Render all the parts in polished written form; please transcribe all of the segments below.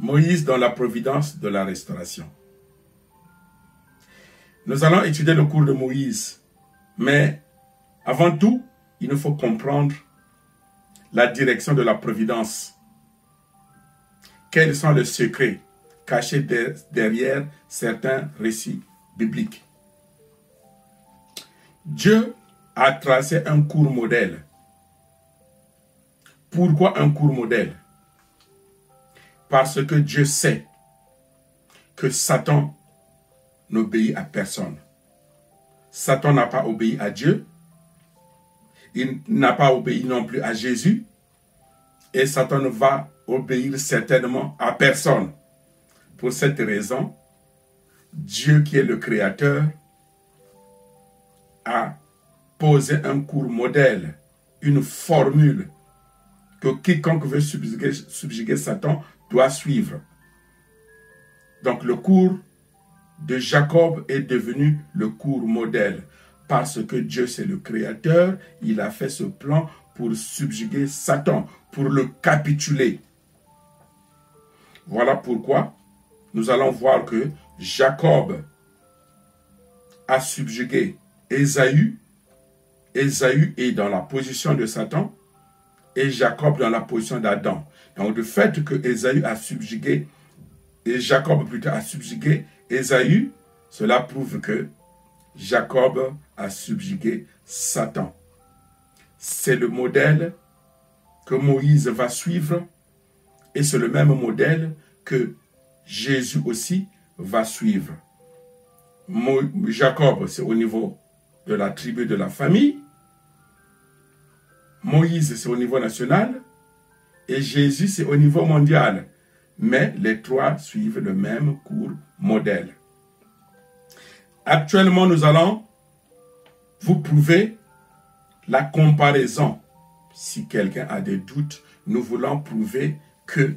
Moïse dans la providence de la restauration. Nous allons étudier le cours de Moïse, mais avant tout, il nous faut comprendre la direction de la providence. Quels sont les secrets cachés derrière certains récits bibliques? Dieu a tracé un cours modèle. Pourquoi un cours modèle? Parce que Dieu sait que Satan n'obéit à personne. Satan n'a pas obéi à Dieu. Il n'a pas obéi non plus à Jésus. Et Satan ne va obéir certainement à personne. Pour cette raison, Dieu qui est le Créateur a posé un cours modèle, une formule que quiconque veut subjuguer Satan doit suivre. Donc le cours de Jacob est devenu le cours modèle parce que Dieu c'est le Créateur, il a fait ce plan pour subjuguer Satan, pour le capituler. Voilà pourquoi nous allons voir que Jacob a subjugué Ésaü. Ésaü est dans la position de Satan et Jacob dans la position d'Adam. Donc le fait que Ésaü a subjugué, et Jacob plutôt a subjugué Ésaü, cela prouve que Jacob a subjugué Satan. C'est le modèle que Moïse va suivre et c'est le même modèle que Jésus aussi va suivre. Jacob, c'est au niveau de la tribu de la famille. Moïse, c'est au niveau national. Et Jésus, c'est au niveau mondial. Mais les trois suivent le même cours modèle. Actuellement, nous allons vous prouver la comparaison. Si quelqu'un a des doutes, nous voulons prouver que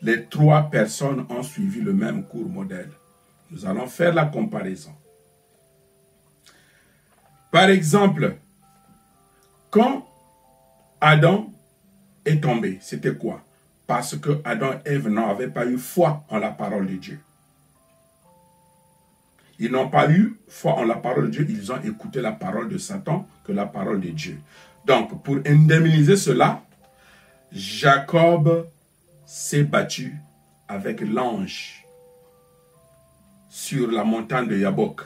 les trois personnes ont suivi le même cours modèle. Nous allons faire la comparaison. Par exemple, quand Adam est tombé, c'était quoi? Parce que Adam et Ève n'avaient pas eu foi en la parole de Dieu. Ils n'ont pas eu foi en la parole de Dieu, ils ont écouté la parole de Satan que la parole de Dieu. Donc, pour indemniser cela, Jacob s'est battu avec l'ange sur la montagne de Yabok.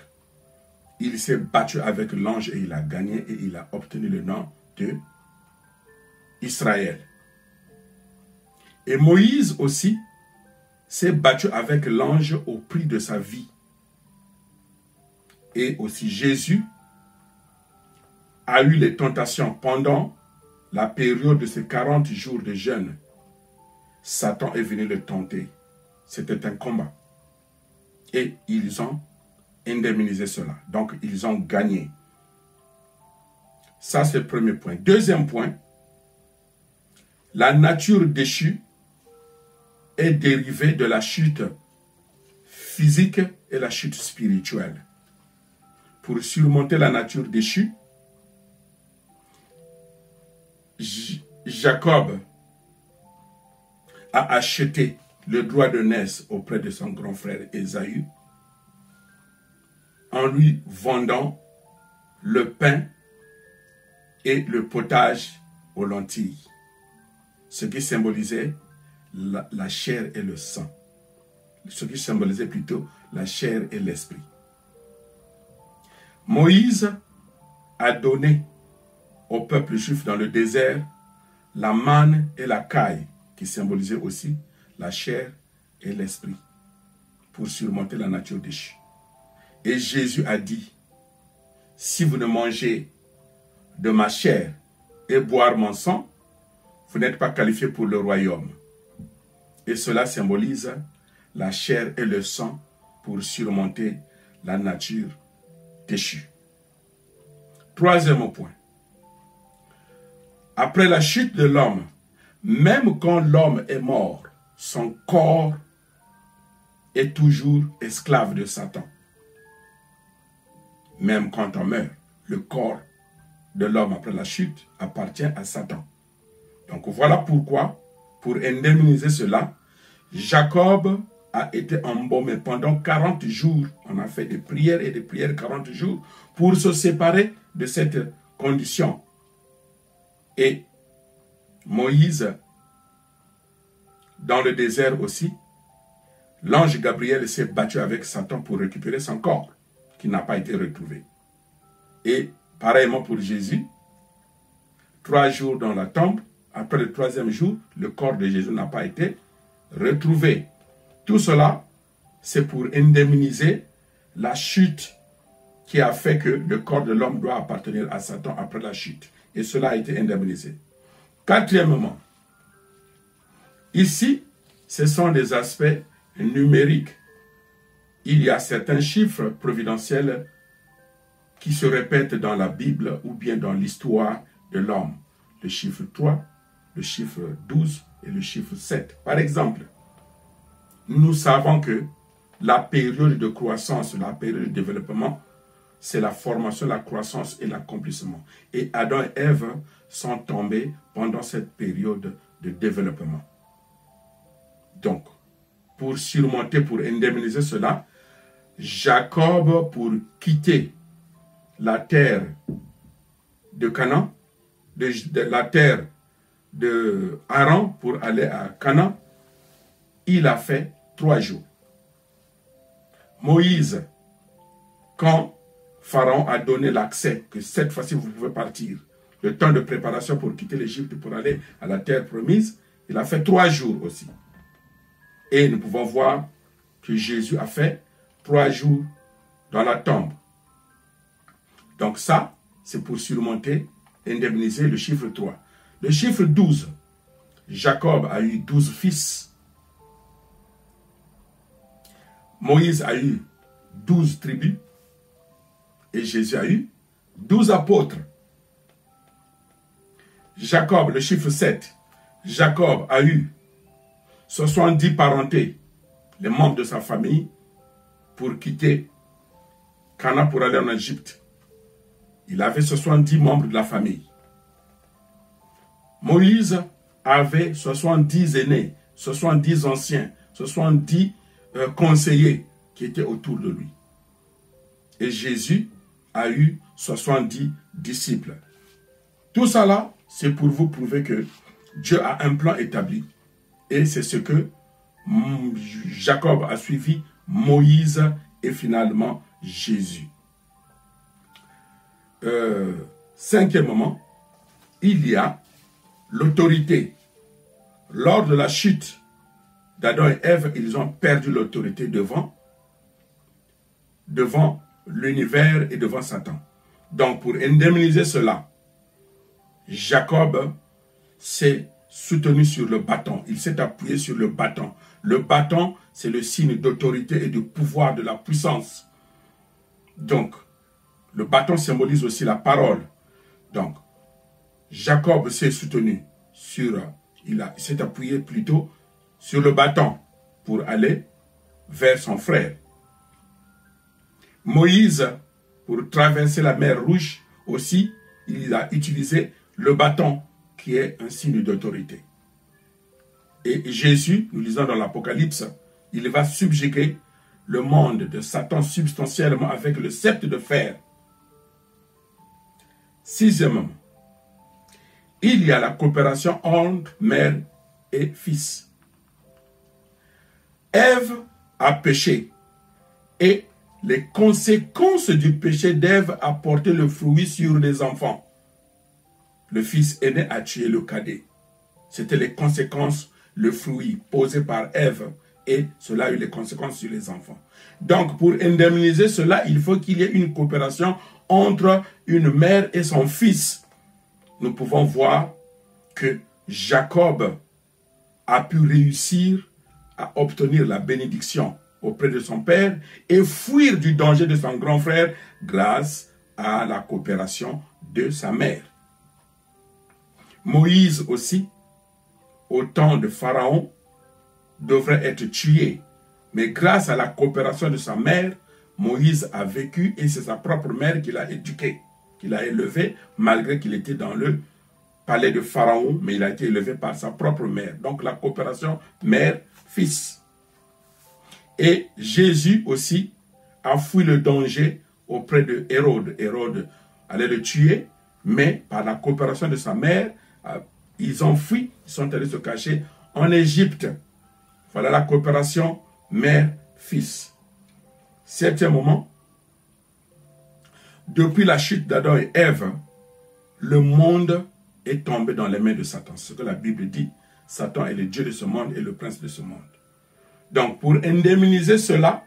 Il s'est battu avec l'ange et il a gagné et il a obtenu le nom de Israël. Et Moïse aussi s'est battu avec l'ange au prix de sa vie. Et aussi Jésus a eu les tentations pendant la période de ces 40 jours de jeûne. Satan est venu le tenter. C'était un combat. Et ils ont indemnisé cela. Donc, ils ont gagné. Ça, c'est le premier point. Deuxième point, la nature déchue est dérivée de la chute physique et la chute spirituelle. Pour surmonter la nature déchue, Jacob a acheté le droit de naissance auprès de son grand frère Ésaü en lui vendant le pain et le potage aux lentilles, ce qui symbolisait la chair et le sang, ce qui symbolisait plutôt la chair et l'esprit. Moïse a donné au peuple juif dans le désert la manne et la caille, qui symbolisaient aussi la chair et l'esprit, pour surmonter la nature déchue. Et Jésus a dit, si vous ne mangez de ma chair et boire mon sang, vous n'êtes pas qualifié pour le royaume. Et cela symbolise la chair et le sang pour surmonter la nature déchue. Troisième point. Après la chute de l'homme, même quand l'homme est mort, son corps est toujours esclave de Satan. Même quand on meurt, le corps de l'homme après la chute appartient à Satan. Donc voilà pourquoi, pour indemniser cela, Jacob a été embaumé pendant 40 jours. On a fait des prières et des prières 40 jours pour se séparer de cette condition. Et Moïse, dans le désert aussi, l'ange Gabriel s'est battu avec Satan pour récupérer son corps, qui n'a pas été retrouvé. Et pareillement pour Jésus, 3 jours dans la tombe, après le 3e jour, le corps de Jésus n'a pas été retrouvé. Tout cela, c'est pour indemniser la chute qui a fait que le corps de l'homme doit appartenir à Satan après la chute. Et cela a été indemnisé. 4e, ici, ce sont des aspects numériques. Il y a certains chiffres providentiels qui se répètent dans la Bible ou bien dans l'histoire de l'homme. Le chiffre 3, le chiffre 12 et le chiffre 7. Par exemple, nous savons que la période de croissance, la période de développement, c'est la formation, la croissance et l'accomplissement. Et Adam et Ève sont tombés pendant cette période de développement. Donc, pour surmonter, pour indemniser cela, Jacob, pour quitter la terre de Canaan, de la terre de Haran pour aller à Canaan, il a fait 3 jours. Moïse, quand Pharaon a donné l'accès, que cette fois-ci vous pouvez partir, le temps de préparation pour quitter l'Égypte pour aller à la terre promise, il a fait 3 jours aussi. Et nous pouvons voir que Jésus a fait 3 jours dans la tombe. Donc ça, c'est pour surmonter, indemniser le chiffre 3. Le chiffre 12, Jacob a eu 12 fils. Moïse a eu 12 tribus. Et Jésus a eu 12 apôtres. Jacob, le chiffre 7, Jacob a eu 70 parentés, les membres de sa famille, pour quitter Canaan pour aller en Égypte. Il avait 70 membres de la famille. Moïse avait 70 aînés, 70 anciens, 70 conseillers qui étaient autour de lui. Et Jésus a eu 70 disciples. Tout ça là, c'est pour vous prouver que Dieu a un plan établi. Et c'est ce que Jacob a suivi, Moïse et finalement Jésus. 5e, il y a l'autorité. Lors de la chute d'Adam et Ève, ils ont perdu l'autorité devant l'univers et devant Satan. Donc, pour indemniser cela, Jacob s'est soutenu sur le bâton. Il s'est appuyé sur le bâton. Le bâton, c'est le signe d'autorité et de pouvoir, de la puissance. Donc, le bâton symbolise aussi la parole. Donc, Jacob s'est soutenu sur, il s'est appuyé plutôt sur le bâton pour aller vers son frère. Moïse, pour traverser la mer Rouge aussi, il a utilisé le bâton qui est un signe d'autorité. Et Jésus, nous lisons dans l'Apocalypse, il va subjuguer le monde de Satan substantiellement avec le sceptre de fer. 6e, il y a la coopération entre mère et fils. Ève a péché et les conséquences du péché d'Ève a porté le fruit sur les enfants. Le fils aîné a tué le cadet. C'était les conséquences, le fruit posé par Ève, et cela a eu les conséquences sur les enfants. Donc, pour indemniser cela, il faut qu'il y ait une coopération entre une mère et son fils. Nous pouvons voir que Jacob a pu réussir à obtenir la bénédiction auprès de son père et fuir du danger de son grand frère grâce à la coopération de sa mère. Moïse aussi, au temps de Pharaon, devrait être tué. Mais grâce à la coopération de sa mère, Moïse a vécu et c'est sa propre mère qui l'a éduqué, qui l'a élevé, malgré qu'il était dans le palais de Pharaon, mais il a été élevé par sa propre mère. Donc la coopération mère-fils fils. Et Jésus aussi a fui le danger auprès de Hérode. Hérode allait le tuer, mais par la coopération de sa mère, ils ont fui, ils sont allés se cacher en Égypte. Voilà la coopération mère-fils. Septième moment, depuis la chute d'Adam et Ève, le monde est tombé dans les mains de Satan. Ce que la Bible dit, Satan est le Dieu de ce monde et le prince de ce monde. Donc, pour indemniser cela,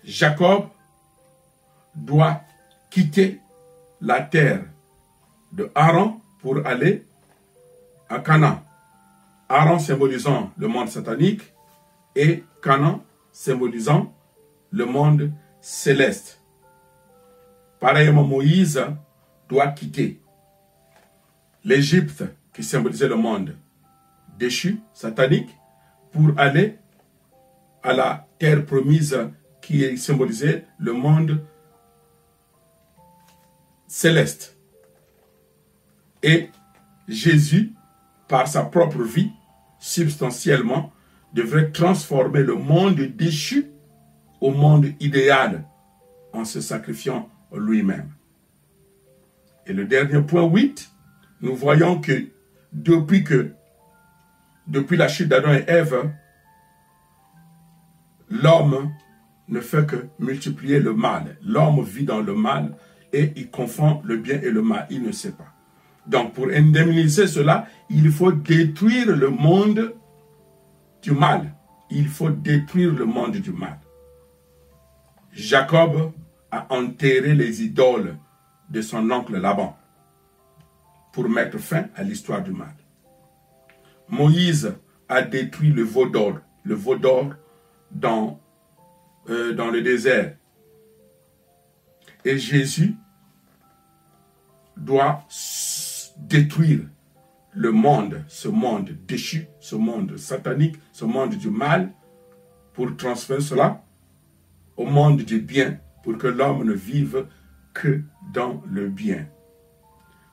Jacob doit quitter la terre de Haran pour aller à Canaan. Haran symbolisant le monde satanique et Canaan symbolisant le monde céleste. Pareillement, Moïse doit quitter l'Égypte qui symbolisait le monde déchu, satanique, pour aller à la terre promise qui symbolisait le monde céleste. Et Jésus, par sa propre vie, substantiellement, devrait transformer le monde déchu au monde idéal en se sacrifiant lui-même. Et le dernier point 8, nous voyons que depuis la chute d'Adam et Ève, l'homme ne fait que multiplier le mal. L'homme vit dans le mal et il confond le bien et le mal. Il ne sait pas. Donc, pour indemniser cela, il faut détruire le monde du mal. Il faut détruire le monde du mal. Jacob a enterré les idoles de son oncle Laban pour mettre fin à l'histoire du mal. Moïse a détruit le veau d'or dans le désert. Et Jésus doit détruire le monde, ce monde déchu, ce monde satanique, ce monde du mal, pour transférer cela au monde du bien, pour que l'homme ne vive que dans le bien.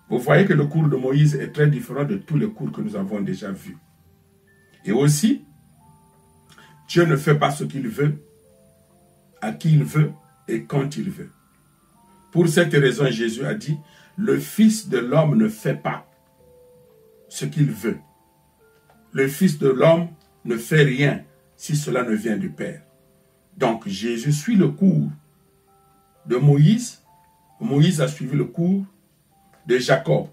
Vous voyez que le cours de Moïse est très différent de tous les cours que nous avons déjà vus. Et aussi, Dieu ne fait pas ce qu'il veut, à qui il veut et quand il veut. Pour cette raison, Jésus a dit, le Fils de l'homme ne fait pas ce qu'il veut. Le Fils de l'homme ne fait rien si cela ne vient du Père. Donc Jésus suit le cours de Moïse. Moïse a suivi le cours de Jacob.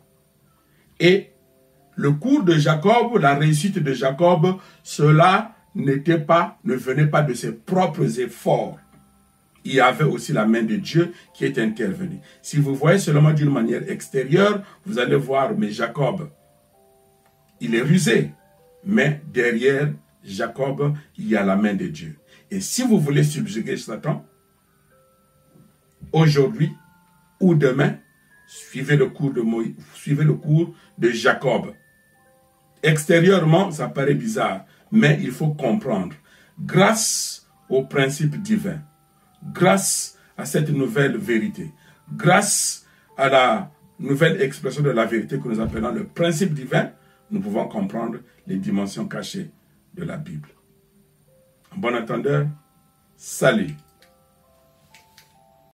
Et le cours de Jacob, la réussite de Jacob, cela ne venait pas de ses propres efforts. Il y avait aussi la main de Dieu qui est intervenue. Si vous voyez seulement d'une manière extérieure, vous allez voir, mais Jacob, il est rusé. Mais derrière Jacob, il y a la main de Dieu. Et si vous voulez subjuguer Satan, aujourd'hui ou demain, suivez le cours de Jacob. Extérieurement, ça paraît bizarre, mais il faut comprendre. Grâce au principe divin, grâce à cette nouvelle vérité, grâce à la nouvelle expression de la vérité que nous appelons le principe divin, nous pouvons comprendre les dimensions cachées de la Bible. En bon entendeur, salut.